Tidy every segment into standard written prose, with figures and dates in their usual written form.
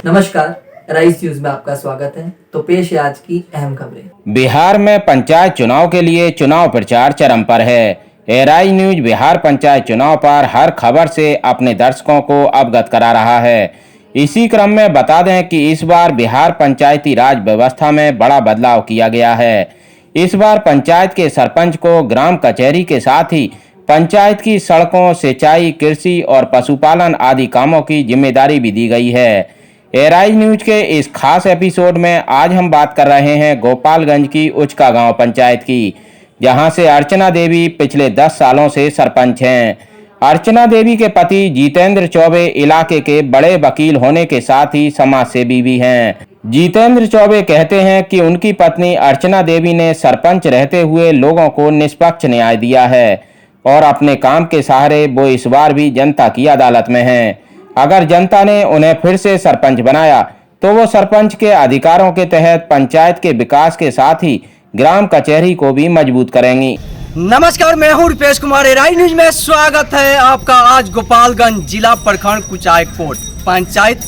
नमस्कार, rice news में आपका स्वागत है। तो पेश है आज की अहम खबरें। बिहार में पंचायत चुनाव के लिए चुनाव प्रचार चरम पर है। राइस न्यूज बिहार पंचायत चुनाव पर हर खबर से अपने दर्शकों को अवगत करा रहा है। इसी क्रम में बता दें कि इस बार बिहार पंचायती राज व्यवस्था में बड़ा बदलाव किया गया है। इस बार पंचायत के सरपंच को ग्राम कचहरी के साथ ही पंचायत की सड़कों, सिंचाई, कृषि और पशुपालन आदि कामों की जिम्मेदारी भी दी गई है। राइस न्यूज के इस खास एपिसोड में आज हम बात कर रहे हैं गोपालगंज की उचका गांव पंचायत की, जहां से अर्चना देवी पिछले 10 सालों से सरपंच हैं। अर्चना देवी के पति जितेंद्र चौबे इलाके के बड़े वकील होने के साथ ही समाज सेवी भी हैं। जितेंद्र चौबे कहते हैं कि उनकी पत्नी अर्चना देवी ने सरपंच रहते हुए लोगों को निष्पक्ष न्याय दिया है और अपने काम के सहारे वो इस बार भी जनता की अदालत में हैं। अगर जनता ने उन्हें फिर से सरपंच बनाया तो वो सरपंच के अधिकारों के तहत पंचायत के विकास के साथ ही ग्राम कचहरी को भी मजबूत करेंगी। नमस्कार, मैं हूं रुपेश कुमार। राइस न्यूज में स्वागत है आपका। आज गोपालगंज जिला प्रखंड कुचायकोट पंचायत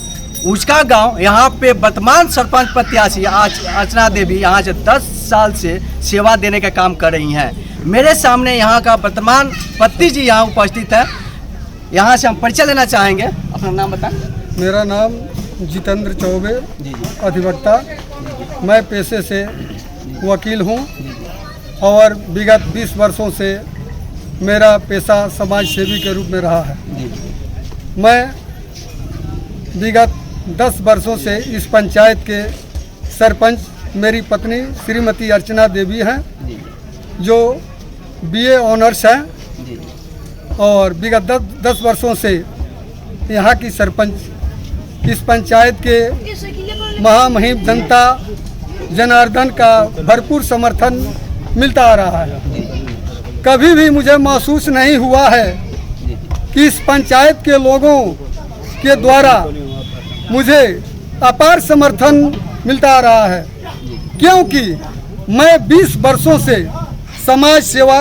उचका गांव, यहां पे वर्तमान सरपंच प्रत्याशी आज अर्चना देवी यहां से 10 साल से सेवा देने का काम कर रही हैं। मेरे सामने यहां का वर्तमान पति जी यहां उपस्थित है। यहाँ से हम परिचय लेना चाहेंगे। अपना नाम बताएं। मेरा नाम जितेंद्र चौबे, अधिवक्ता। मैं पेशे से वकील हूँ और विगत 20 वर्षों से मेरा पेशा समाज सेवी के रूप में रहा है। मैं विगत 10 वर्षों से इस पंचायत के सरपंच मेरी पत्नी श्रीमती अर्चना देवी हैं, जो BA ऑनर्स हैं और विगत 10 वर्षों से यहाँ की सरपंच। इस पंचायत के महामहिम जनता जनार्दन का भरपूर समर्थन मिलता आ रहा है। कभी भी मुझे महसूस नहीं हुआ है कि इस पंचायत के लोगों के द्वारा मुझे अपार समर्थन मिलता आ रहा है, क्योंकि मैं 20 वर्षों से समाज सेवा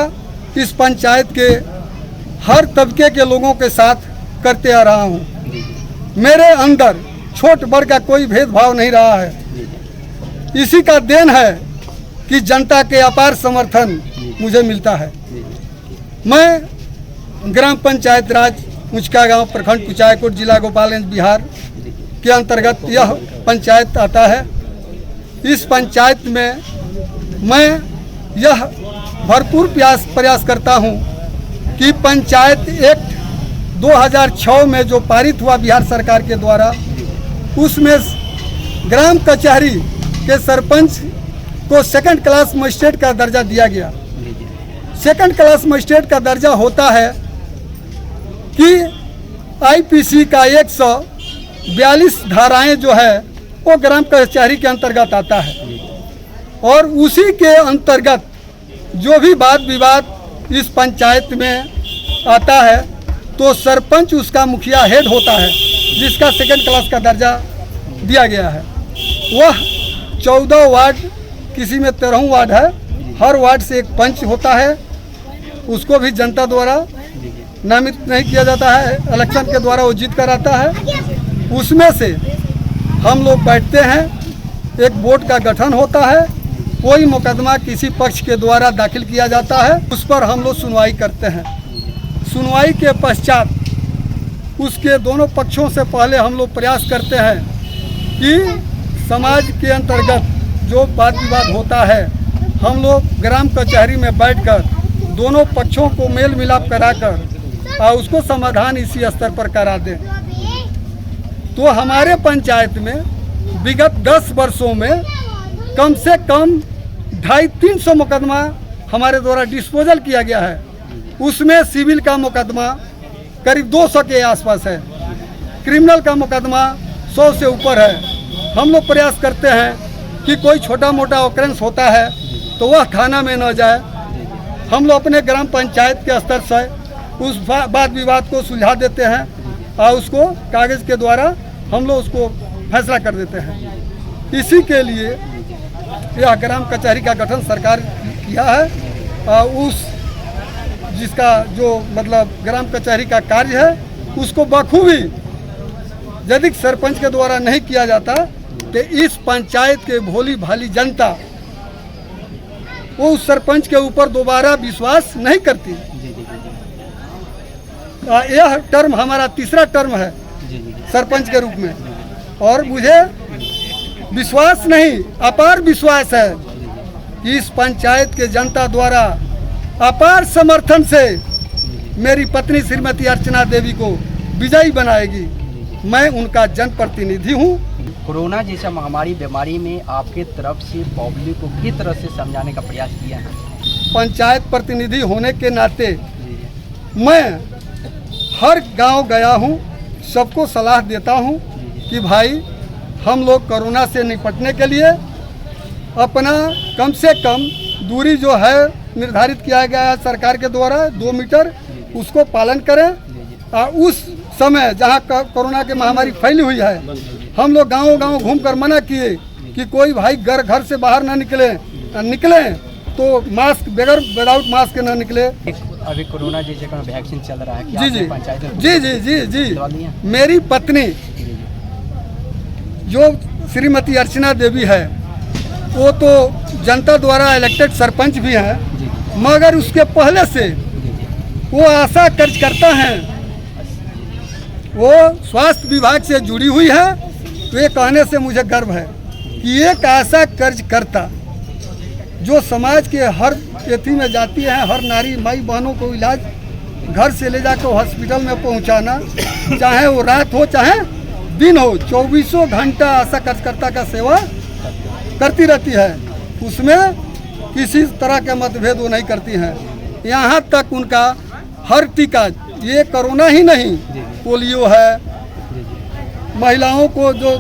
इस पंचायत के हर तबके के लोगों के साथ करते आ रहा हूँ। मेरे अंदर छोट बड़ का कोई भेदभाव नहीं रहा है। इसी का देन है कि जनता के अपार समर्थन मुझे मिलता है। मैं ग्राम पंचायत राज उचका गांव, प्रखंड कुचायकोट, जिला गोपालगंज, बिहार के अंतर्गत यह पंचायत आता है। इस पंचायत में मैं यह भरपूर प्रयास करता हूँ कि पंचायत एक्ट 2006 में जो पारित हुआ बिहार सरकार के द्वारा, उसमें ग्राम कचहरी के सरपंच को सेकंड क्लास मजिस्ट्रेट का दर्जा दिया गया। सेकंड क्लास मजिस्ट्रेट का दर्जा होता है कि IPC का 142 धाराएं जो है वो ग्राम कचहरी के अंतर्गत आता है और उसी के अंतर्गत जो भी वाद विवाद इस पंचायत में आता है तो सरपंच उसका मुखिया हेड होता है, जिसका सेकंड क्लास का दर्जा दिया गया है। वह 14 वार्ड, किसी में 13 वार्ड है, हर वार्ड से एक पंच होता है। उसको भी जनता द्वारा नामित नहीं किया जाता है, इलेक्शन के द्वारा वो जीत कर आता है। उसमें से हम लोग बैठते हैं, एक बोर्ड का गठन होता है। कोई मुकदमा किसी पक्ष के द्वारा दाखिल किया जाता है, उस पर हम लोग सुनवाई करते हैं। सुनवाई के पश्चात उसके दोनों पक्षों से पहले हम लोग प्रयास करते हैं कि समाज के अंतर्गत जो वाद विवाद होता है, हम लोग ग्राम कचहरी में बैठकर दोनों पक्षों को मेल मिलाप कराकर और उसको समाधान इसी स्तर पर करा दें। तो हमारे पंचायत में विगत 10 वर्षों में कम से कम 250-300 मुकदमा हमारे द्वारा डिस्पोजल किया गया है। उसमें सिविल का मुकदमा करीब 200 के आसपास है, क्रिमिनल का मुकदमा 100 से ऊपर है। हम लोग प्रयास करते हैं कि कोई छोटा मोटा ऑकरेंस होता है तो वह थाना में न जाए। हम लोग अपने ग्राम पंचायत के स्तर से उस वाद विवाद को सुलझा देते हैं और उसको कागज़ के द्वारा हम लोग उसको फैसला कर देते हैं। इसी के लिए यह ग्राम कचहरी का गठन सरकार किया है। उस जिसका जो मतलब ग्राम कचहरी का कार्य है उसको बखूबी यदि सरपंच के द्वारा नहीं किया जाता तो इस पंचायत के भोली भाली जनता वो उस सरपंच के ऊपर दोबारा विश्वास नहीं करती। यह टर्म हमारा तीसरा टर्म है सरपंच के रूप में, और मुझे विश्वास नहीं, अपार विश्वास है कि इस पंचायत के जनता द्वारा अपार समर्थन से मेरी पत्नी श्रीमती अर्चना देवी को विजयी बनाएगी। मैं उनका जनप्रतिनिधि हूँ। कोरोना जैसा महामारी बीमारी में आपके तरफ से पब्लिक को किस तरह से समझाने का प्रयास किया है? पंचायत प्रतिनिधि होने के नाते मैं हर गांव गया हूं, सबको सलाह देता हूं कि भाई हम लोग कोरोना से निपटने के लिए अपना कम से कम दूरी जो है निर्धारित किया गया है सरकार के द्वारा 2 मीटर, उसको पालन करें। और उस समय जहां कोरोना की महामारी फैली हुई है, हम लोग गांव-गांव घूमकर मना किए कि कोई भाई घर से बाहर ना निकले तो मास्क बगैर विदाउट मास्क ना निकले। अभी कोरोना जैसे का वैक्सीन चल रहा है, क्या जी जी पंचायत में जी जी जी जी दवा ली है? मेरी पत्नी जो श्रीमती अर्चना देवी है वो तो जनता द्वारा इलेक्टेड सरपंच भी है, मगर उसके पहले से वो आशा कार्यकर्ता हैं, वो स्वास्थ्य विभाग से जुड़ी हुई है। तो ये कहने से मुझे गर्व है कि एक आशा कार्यकर्ता जो समाज के हर एथी में जाती है, हर नारी माई बहनों को इलाज घर से ले जाकर हॉस्पिटल में पहुंचाना, चाहे वो रात हो चाहे दिन हो, 24 घंटा आशा कार्यकर्ता का सेवा करती रहती है। उसमें किसी तरह के मतभेद वो नहीं करती हैं। यहाँ तक उनका हर टीका, ये कोरोना ही नहीं, पोलियो है, महिलाओं को जो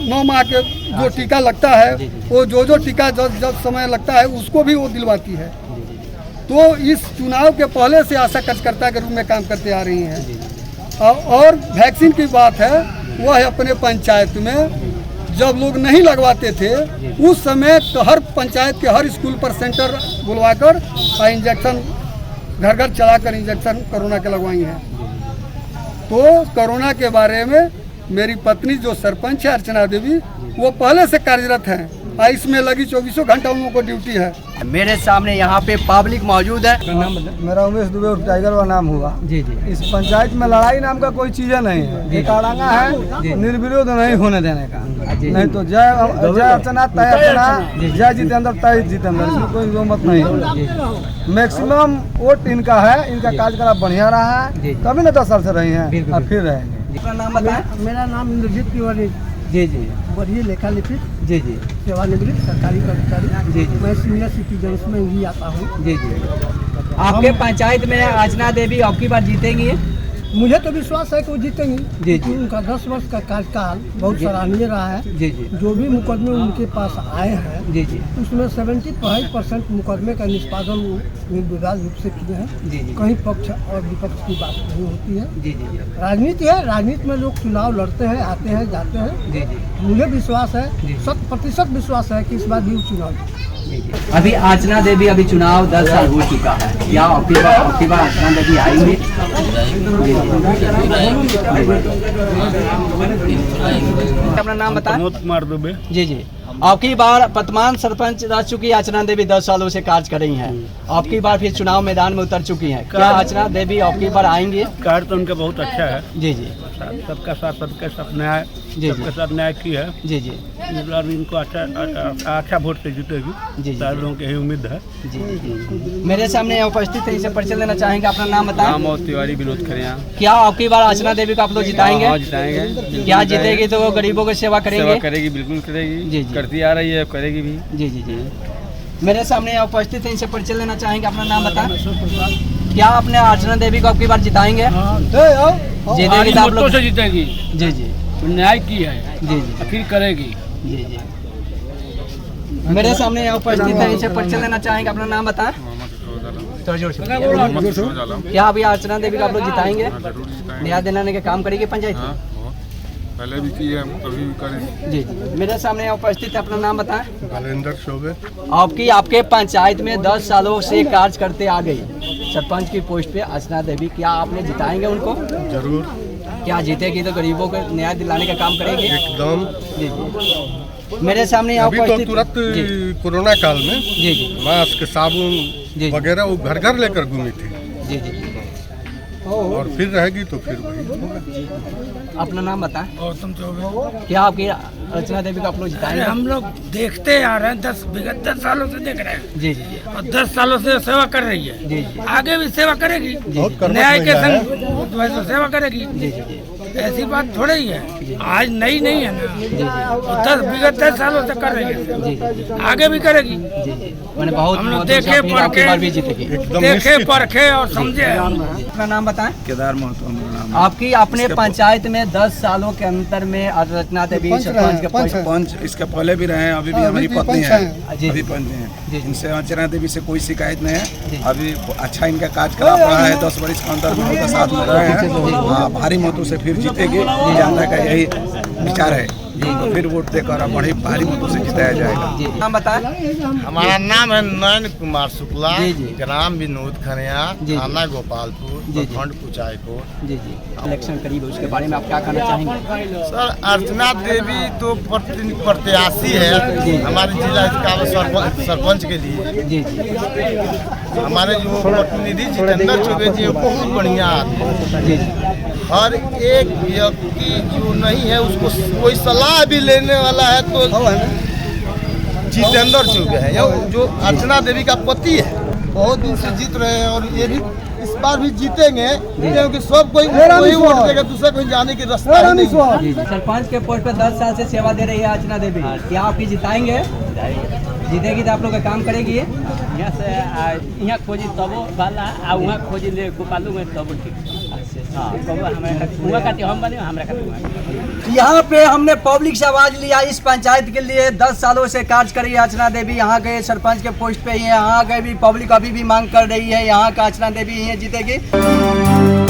9 माह के जो टीका लगता है, वो जो टीका जब समय लगता है उसको भी वो दिलवाती है। तो इस चुनाव के पहले से आशा कार्यकर्ता के रूप में काम करते आ रही हैं। और वैक्सीन की बात है, वह अपने पंचायत में जब लोग नहीं लगवाते थे उस समय तो हर पंचायत के हर स्कूल पर सेंटर बुलवाकर इंजेक्शन घर घर चलाकर इंजेक्शन कोरोना के लगवाई हैं। तो कोरोना के बारे में मेरी पत्नी जो सरपंच है अर्चना देवी, वो पहले से कार्यरत हैं। इसमें लगी 24 घंटा उन लोगों को ड्यूटी है। मेरे सामने यहाँ पे पब्लिक मौजूद है। मेरा उमेश दुबे और टाइगर का नाम हुआ। जी जी। इस पंचायत में लड़ाई नाम का कोई चीज़ नहीं है, एक अड़ंगा है निर्विरोध नहीं होने देने का। नहीं तो जय अर्चना तय अर्चना, जय जितेंद्र तय जितेंद्र, इसमें कोई दो मत नहीं है। मैक्सिमम वोट इनका है, इनका कार्यकलाप बढ़िया रहा है, तभी न 10 साल से रही हैं और फिर रहेंगे। अपना नाम बताएं। मेरा नाम इंद्रजीत तिवारी, जी जी वरीय लेखा लिपिक, जी जी सेवानिवृत्त सरकारी कर्मचारी। जी जी। मैं सीनियर सिटीजन्स में ही आता हूँ। जी जी। आपके पंचायत में अर्चना देवी आपकी बार जीतेंगी? मुझे तो विश्वास है कि वो जीतेंगी। जी जी। उनका 10 वर्ष का कार्यकाल बहुत सराहनीय रहा है। जी जी। जो भी मुकदमे उनके पास आए हैं, जी जी। उसमें 75% मुकदमे का निष्पादन निर्विवाद रूप से किए हैं। जी जी। कहीं पक्ष और विपक्ष की बात नहीं होती है। जी जी। राजनीति है, राजनीति में लोग चुनाव लड़ते हैं, आते हैं, जाते हैं। जी जी। मुझे विश्वास है, जी। 100% विश्वास है कि इस बार भी चुनाव। अभी अर्चना देवी, अभी चुनाव 10 साल हो चुका है, क्या आपकी बार अर्चना देवी आएंगे? अपना नाम बताएं। प्रमोद कुमार दुबे। जी जी। आपकी बार वर्तमान सरपंच रह चुकी अर्चना देवी 10 सालों से कार्य कर रही हैं। आपकी बार फिर चुनाव मैदान में उतर चुकी हैं, क्या अर्चना देवी आपकी बार आएंगे? कार्य तो उनका बहुत अच्छा है। जी जी। सबका साथ सबके साथ न्याय, जी सबके साथ न्याय की है। जी जी। इस बार इनको अच्छा वोट से जीतेगी, जी। सारे लोगों की यही उम्मीद है। जी जी। मेरे सामने उपस्थित है, इसे परिचय देना चाहेंगे, अपना नाम बताएं। राम तिवारी विनोद खरिया। क्या आपकी बार अर्चना देवी को आप लोग जिताएंगे? हाँ, जिताएंगे। क्या जीतेगी तो वो गरीबों की सेवा करेंगे? सेवा करेगी, बिल्कुल करेगी। जी जी। करती आ रही है, करेगी भी। जी जी जी। मेरे सामने उपस्थित है, इनसे परिचय लेना चाहेंगे, अपना नाम बताएं। क्या आपने अर्चना देवी को आपकी बार जिताएंगे? जीतेगी तो आप लोग से जीतेगी। जी जी। न्याय की है, जी जी। फिर करेगी। जी जी। मेरे सामने उपस्थित है, इनसे परिचय लेना चाहेंगे, अपना नाम बताएं। तो जोर से क्या अभी अर्चना देवी को आप लोग जिताएंगे? न्याय दिलाने के काम करेगी पंचायत? पहले भी की है, कभी भी करेंगे। जी जी। मेरे सामने उपस्थित है, अपना नाम बताएं। कलेंदर शोभे। आपके पंचायत में 10 सालों से कार्य करते आ गई सरपंच की पोस्ट पे अर्चना देवी, क्या आपने जिताएंगे उनको? जरूर। क्या जीतेगी तो गरीबों को न्याय दिलाने का काम करेगी? एकदम। जी जी। मेरे सामने अभी तो उपस्थित- तुरंत जी कोरोना काल में जी जी मास्क, जी। साबुन वगैरह वो घर घर लेकर घूमी थी, जी जी। और फिर रहेगी तो फिर वही होगा। अपना नाम बताएं। गौतम चौबे। क्या आपकी अर्चना देवी को आप लोग जिताएंगे? हम लोग देखते आ रहे हैं, 10 सालों से देख रहे हैं जी जी जी और 10 सालों से सेवा कर रही है। जी जी आगे भी सेवा करेगी, बहुत कर्मठ न्याय के महिला है। संग वैसे सेवा करेगी। जी जी ऐसी बात थोड़ी ही है, आज नई नहीं है ना, विगत 10 सालों से कर रही है, जी जी आगे भी करेगी। जी जी। मैंने बहुत हम लोग बहुत देखे अच्छा फिर आपकी परखे, बार भी जीतेगी। एकदम देखे निश्चित। परखे और समझे। अपना नाम बताएं। केदार महतो मेरा नाम। आपकी अपने पंचायत में 10 सालों के अंतर में अर्चना देवी पंच सरपंच रहे के हैं, पंच पद- पंच इसके पहले भी रहे हैं, अभी भी हमारी भी पत्नी पंच है, हैं। जी अभी जी। पंच जी, हैं। जी। इनसे अर्चना देवी से कोई शिकायत नहीं जी। है। अभी अच्छा इनका कार्य करा पड़ा है, 10 वर्ष के अंदर भी उनके साथ में रहे हैं। हाँ, भारी मतों से फिर जीतेगी, जनता का यही विचार है। तो फिर वोट देकर अब बड़ी भारी मतों से जिताया जाएगा। जी नाम बताएं। हमारा नाम है नयन कुमार शुक्ला, जी, जी। ग्राम विनोद खनिया, जी, थाना गोपालपुर, जी, जी। प्रखंड कुचायकोट। जी जी। इलेक्शन करीब है, उसके बारे में आप क्या कहना चाहेंगे? सर, अर्चना देवी तो प्रत्याशी है हमारे जिला का सरपंच के लिए। जी जी हमारे जो प्रतिनिधि जितेंद्र चौबे जी बहुत बढ़िया आदमी हैं। जी जी। हर एक व्यक्ति जो नहीं है उसको कोई सलाह भी लेने वाला है तो जितेंद्र चौबे है, जो अर्चना देवी का पति है। बहुत दिन से जीत रहे हैं और ये भी इस बार भी जीतेंगे, क्योंकि सब कोई वही वोट देगा, दूसरा कोई जाने की रास्ता ही नहीं है। जी जी। सरपंच के पोस्ट पे 10 साल से सेवा दे रही है अर्चना देवी, क्या आप ही जिताएंगे? जीतेगी तो आप लोग का काम करेगी? यहाँ से यहाँ खोजी तबो वाला आ वहाँ खोजी ले गोपालू में तबो ठीक। हाँ कबो हमारे वहाँ काटे हम बने हमारे काटे। यहाँ पे हमने पब्लिक से आवाज लिया इस पंचायत के लिए। 10 सालों से कार्य कर रही है अर्चना देवी, यहाँ के सरपंच के पोस्ट पे ही है। यहाँ के भी पब्लिक अभी भी मांग कर रही है, यहाँ का अर्चना देवी ही जीतेगी।